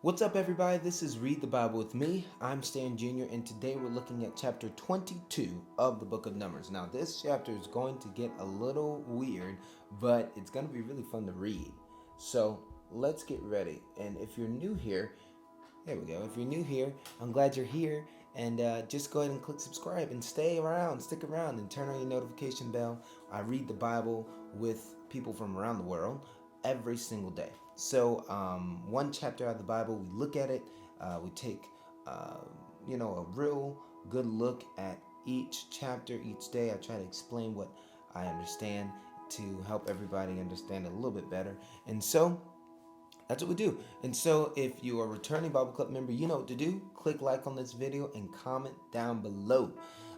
What's up, everybody? This is Read the Bible with me. I'm Stan Jr., and today we're looking at chapter 22 of the book of Numbers. Now, this chapter is going to get a little weird, but it's going to be really fun to read. So, let's get ready. And if you're new here, there we go. If you're new here, I'm glad you're here. And just go ahead and click subscribe and stick around, and turn on your notification bell. I read the Bible with people from around the world every single day. So, one chapter out of the Bible, we look at it, we take, a real good look at each chapter each day. I try to explain what I understand to help everybody understand it a little bit better. And so, that's what we do. And so if you are a returning Bible Club member, you know what to do. Click like on this video and comment down below.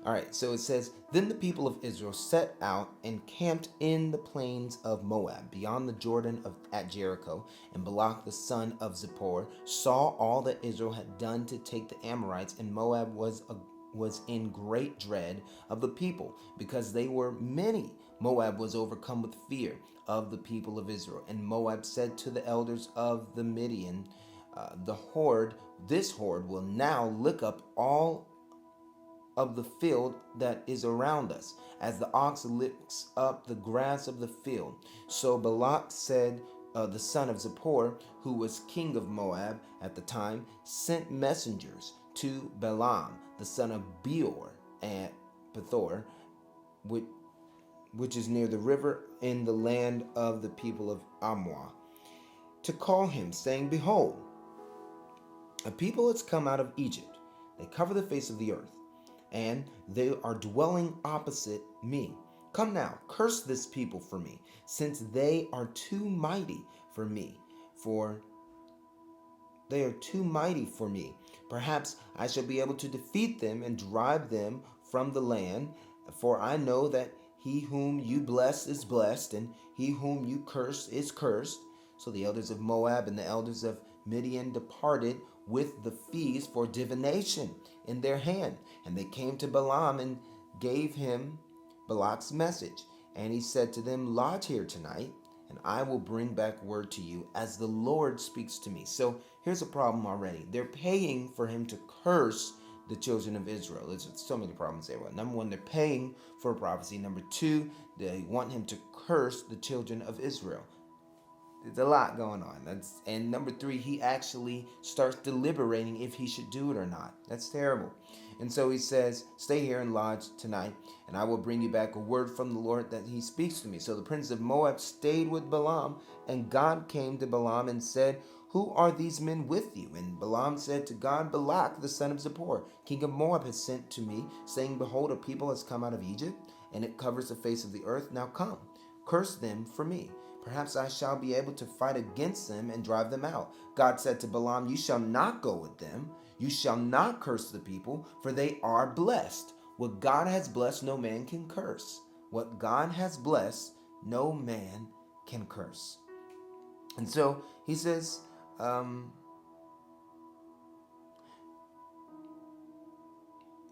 All right, so it says, Then the people of Israel set out and camped in the plains of Moab, beyond the Jordan at Jericho. And Balak the son of Zippor saw all that Israel had done to take the Amorites, and Moab was in great dread of the people, because they were many. Moab was overcome with fear of the people of Israel. And Moab said to the elders of the Midian, this horde will now lick up all of the field that is around us, as the ox licks up the grass of the field. So Balak said, the son of Zippor, who was king of Moab at the time, sent messengers to Balaam, the son of Beor, at Pethor, which is near the river in the land of the people of Ammon, to call him, saying, Behold, a people has come out of Egypt. They cover the face of the earth, and they are dwelling opposite me. Come now, curse this people for me, since they are too mighty for me. For they are too mighty for me. Perhaps I shall be able to defeat them and drive them from the land. For I know that he whom you bless is blessed, and he whom you curse is cursed. So the elders of Moab and the elders of Midian departed with the fees for divination in their hand. And they came to Balaam and gave him Balak's message. And he said to them, Lodge here tonight, and I will bring back word to you as the Lord speaks to me. So here's a problem already. They're paying for him to curse the children of Israel. There's so many problems there. Well, number one, they're paying for a prophecy. Number two, they want him to curse the children of Israel. There's a lot going on. And number three, he actually starts deliberating if he should do it or not. That's terrible. And so he says, Stay here and lodge tonight, and I will bring you back a word from the Lord that he speaks to me. So the prince of Moab stayed with Balaam, and God came to Balaam and said, Who are these men with you? And Balaam said to God, Balak, the son of Zippor, king of Moab, has sent to me, saying, Behold, a people has come out of Egypt, and it covers the face of the earth. Now come, curse them for me. Perhaps I shall be able to fight against them and drive them out. God said to Balaam, You shall not go with them. You shall not curse the people, for they are blessed. What God has blessed, no man can curse. What God has blessed, no man can curse. And so he says,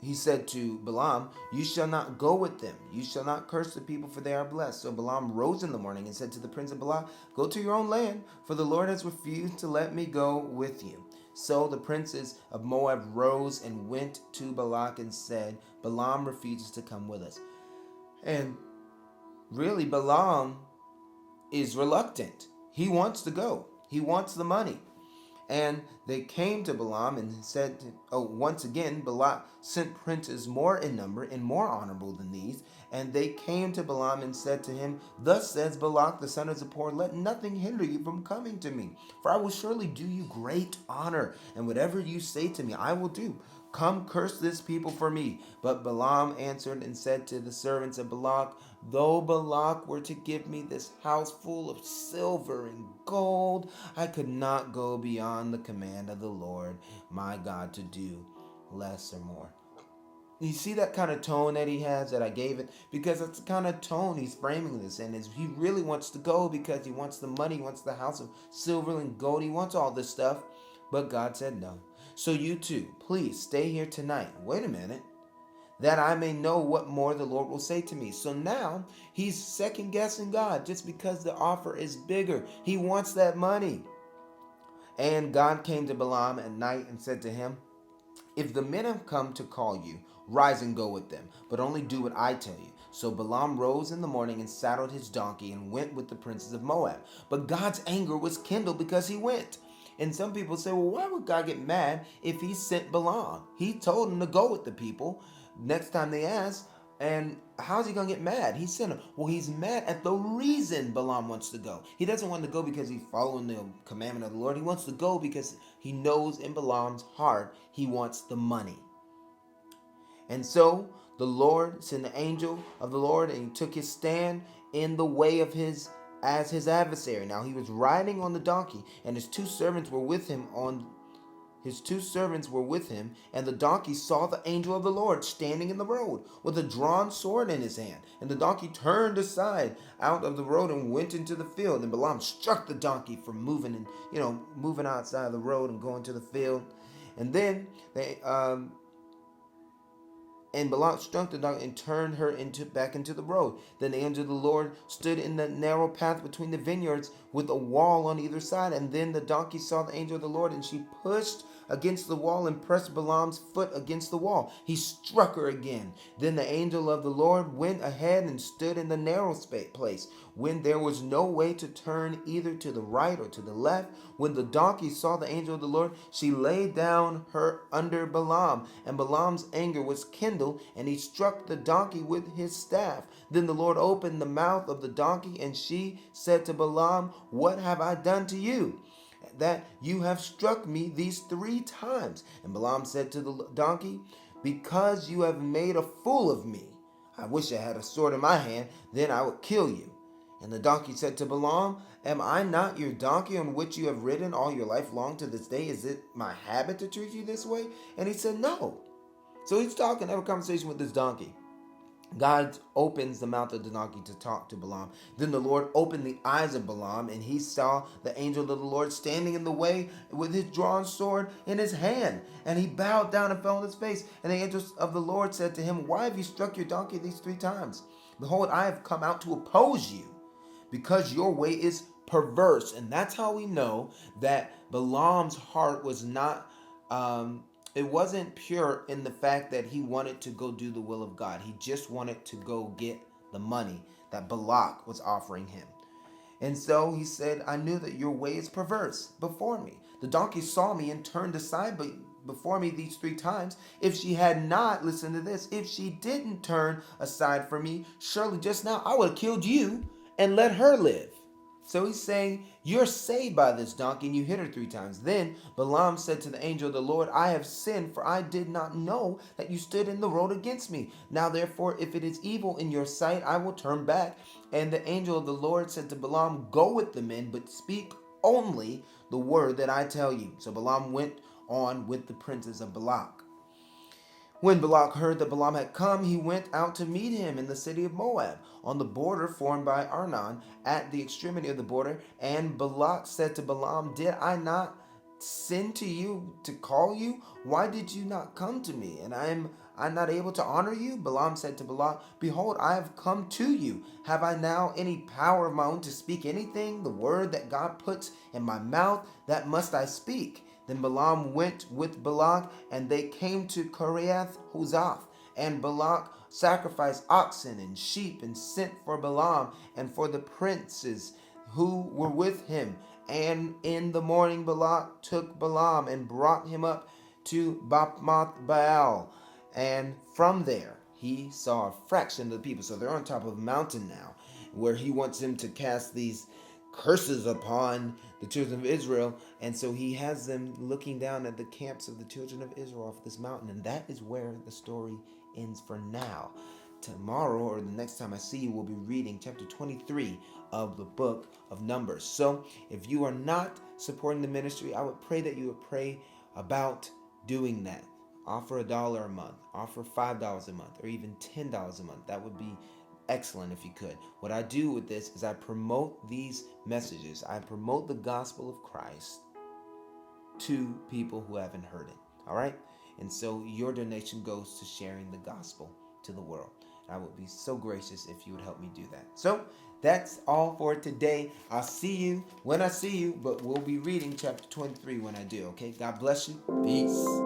he said to Balaam, You shall not go with them. You shall not curse the people, for they are blessed. So Balaam rose in the morning and said to the prince of Balak, Go to your own land, for the Lord has refused to let me go with you. So the princes of Moab rose and went to Balak and said, Balaam refuses to come with us. And really, Balaam is reluctant. He wants to go. He wants the money. And they came to Balaam and said, once again, Balak sent princes more in number and more honorable than these. And they came to Balaam and said to him, Thus says Balak, the son of Zippor, Let nothing hinder you from coming to me, for I will surely do you great honor, and whatever you say to me, I will do. Come, curse this people for me. But Balaam answered and said to the servants of Balak, Though Balak were to give me this house full of silver and gold, I could not go beyond the command of the Lord my God to do less or more. You see that kind of tone that he has that I gave it? Because that's the kind of tone he's framing this in. Is he really wants to go because he wants the money, he wants the house of silver and gold, he wants all this stuff. But God said no. So you too, please stay here tonight. Wait a minute. That I may know what more the Lord will say to me. So now he's second guessing God just because the offer is bigger. He wants that money. And God came to Balaam at night and said to him, if the men have come to call you, rise and go with them, but only do what I tell you. So Balaam rose in the morning and saddled his donkey and went with the princes of Moab. But God's anger was kindled because he went. And some people say, well, why would God get mad if he sent Balaam? He told him to go with the people. Next time they ask, and how's he going to get mad? He sent him. Well, he's mad at the reason Balaam wants to go. He doesn't want to go because he's following the commandment of the Lord. He wants to go because he knows in Balaam's heart he wants the money. And so the Lord sent the angel of the Lord, and he took his stand in the way of his adversary. Now he was riding on the donkey, and his two servants were with him, and the donkey saw the angel of the Lord standing in the road with a drawn sword in his hand. And the donkey turned aside out of the road and went into the field. And Balaam struck the donkey for moving outside of the road and going to the field. And then Balaam struck the donkey and turned her back into the road. Then the angel of the Lord stood in the narrow path between the vineyards with a wall on either side. And then the donkey saw the angel of the Lord, and she pushed against the wall and pressed Balaam's foot against the wall. He struck her again. Then the angel of the Lord went ahead and stood in the narrow place, when there was no way to turn either to the right or to the left. When the donkey saw the angel of the Lord, she lay down her under Balaam, and Balaam's anger was kindled, and he struck the donkey with his staff. Then the Lord opened the mouth of the donkey, and she said to Balaam, what have I done to you, that you have struck me these 3 times? And Balaam said to the donkey, because you have made a fool of me. I wish I had a sword in my hand, then I would kill you. And the donkey said to Balaam, am I not your donkey on which you have ridden all your life long to this day? Is it my habit to treat you this way? And he said, no. So he's talking, have a conversation with this donkey. God opens the mouth of the donkey to talk to Balaam. Then the Lord opened the eyes of Balaam, and he saw the angel of the Lord standing in the way with his drawn sword in his hand. And he bowed down and fell on his face. And the angel of the Lord said to him, why have you struck your donkey these 3 times? Behold, I have come out to oppose you, because your way is perverse. And that's how we know that Balaam's heart was not it wasn't pure in the fact that he wanted to go do the will of God. He just wanted to go get the money that Balak was offering him. And so he said, I knew that your way is perverse before me. The donkey saw me and turned aside before me these 3 times. If she had not, listen to this, if she didn't turn aside from me, surely just now I would have killed you and let her live. So he's saying, you're saved by this donkey, and you hit her 3 times. Then Balaam said to the angel of the Lord, I have sinned, for I did not know that you stood in the road against me. Now therefore, if it is evil in your sight, I will turn back. And the angel of the Lord said to Balaam, go with the men, but speak only the word that I tell you. So Balaam went on with the princes of Balak. When Balak heard that Balaam had come, he went out to meet him in the city of Moab, on the border formed by Arnon, at the extremity of the border. And Balak said to Balaam, did I not send to you to call you? Why did you not come to me? And I'm not able to honor you? Balaam said to Balak, behold, I have come to you. Have I now any power of my own to speak anything? The word that God puts in my mouth, that must I speak. Then Balaam went with Balak, and they came to Kiriath Huzoth. And Balak sacrificed oxen and sheep, and sent for Balaam and for the princes who were with him. And in the morning Balak took Balaam and brought him up to Baphmoth Baal. And from there he saw a fraction of the people. So they're on top of a mountain now, where he wants him to cast these curses upon the children of Israel. And so he has them looking down at the camps of the children of Israel off this mountain. And that is where the story ends for now. Tomorrow, or the next time I see you, we'll be reading chapter 23 of the book of Numbers. So if you are not supporting the ministry, I would pray that you would pray about doing that. Offer $1 a month, offer $5 a month, or even $10 a month. That would be excellent if you could. What I do with this is I promote these messages. I promote the gospel of Christ to people who haven't heard it. All right? And so your donation goes to sharing the gospel to the world. I would be so gracious if you would help me do that. So That's all for today. I'll see you when I see you, but we'll be reading chapter 23 when I do, okay? God bless you. Peace.